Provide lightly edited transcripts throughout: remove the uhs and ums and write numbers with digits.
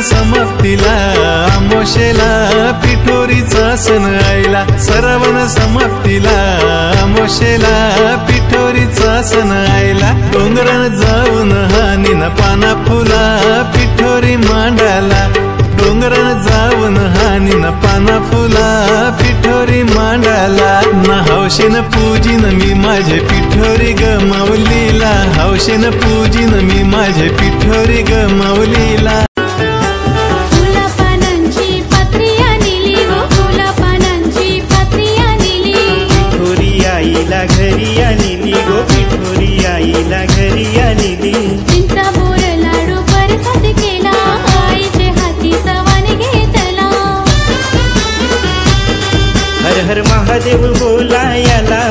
समाप्तीला आमोशेला पिठोरीचा सण आईला। श्रावण समाप्तीला आमोशेला पिठोरीचा सण आईला। डोंगरान जाऊन हानीन पाना फुला पिठोरी मांडाला। डोंगरान जाऊन हानीन पाना फुला पिठोरी मांडाला। ना हौशेन पूजिन मी माझे पिठोरी ग माऊलीला। हौशेन पूजिन मी माझे पिठोरी ग माऊलीला। घरी आलेली गो पिठोरी आईला घरी आलेली। चिंचा बोर लाडू परसाद केला आईचे हाती सवानी घेतला। हर हर महादेव बोलायाला।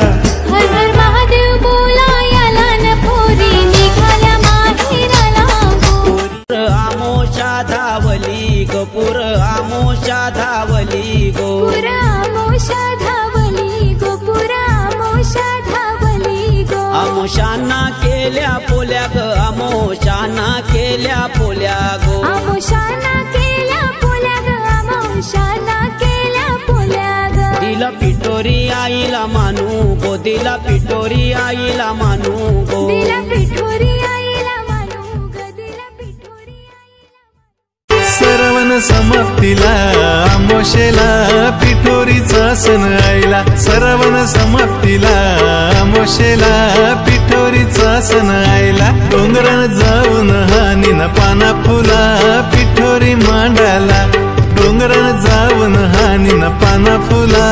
हर हर महादेव बोलायाला न पोरी निघाल्या माहेराला। पोर आमोशा धावली गो पुर आमोशा धावली गो। पुर आमोशा धावली गो पुर आमोशा धावली गो। आमोशाना केल्या पोल्या ग आमोशाना केल्या पोल्या गो। आमोशाना केल्या पोल्या ग आमोशाना केल्या पोल्या ग। दिला पिठोरी आईला मानू गो दिला पिठोरी आईला मानू गो। दिला पिठोरी आईला मानू ग दिला पिठोरी आईला। श्रावण समाप्तीला आमोशेला पिठोरीचा सण आईला। श्रावण समाप्तीला आमोशेला पिठोरीचा सण आईला। डोंगरान जाऊन हानीन पाना फुला पिठोरी मांडाला। डोंगरान जाऊन हानीन पाना फुला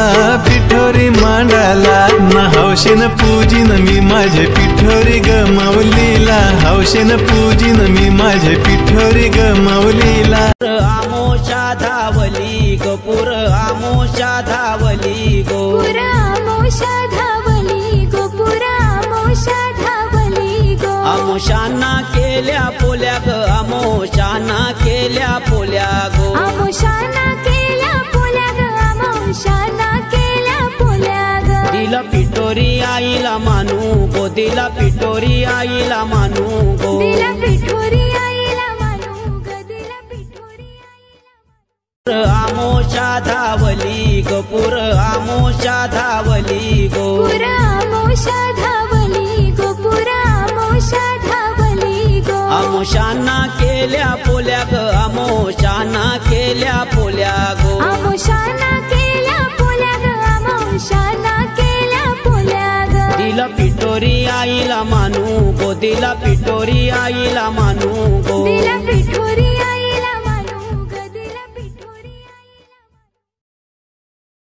पिठोरी मांडाला। ना हौशेन पूजिन मी माझे पिठोरी ग माऊलीला। हौशेन पूजिन मी माझे पिठोरी ग माऊलीला। आमोशा धावली गो पुर आमोशा धावली गो। पुर आमोशा धावली गो पुर आमोशा धावली गो। आमोशाना केल्या पोल्या ग आमोशाना केल्या पोल्या गो। आमोशाना केल्या पोल्या ग आमोशाना केल्या पोल्या ग। दिला पिठोरी आईला मानू गो दिला पिठोरी आईला मानू गो। दिला पिठोरी आईला मानू ग दिला पिठोरी आईला। आमोशा धावली गो पुर आमोशा धावली गो। पुर आमोशा धावली गो पुर आमोशा धावली गो। आमोशाना केल्या पोल्या ग आमोशाना केल्या पोल्या गो। आमोशाना केल्या पोल्या ग आमोशाना केल्या पोल्या ग। दिला पिठोरी आईला मानू गो दिला पिठोरी आईला मानू गो। दिला पिठोरी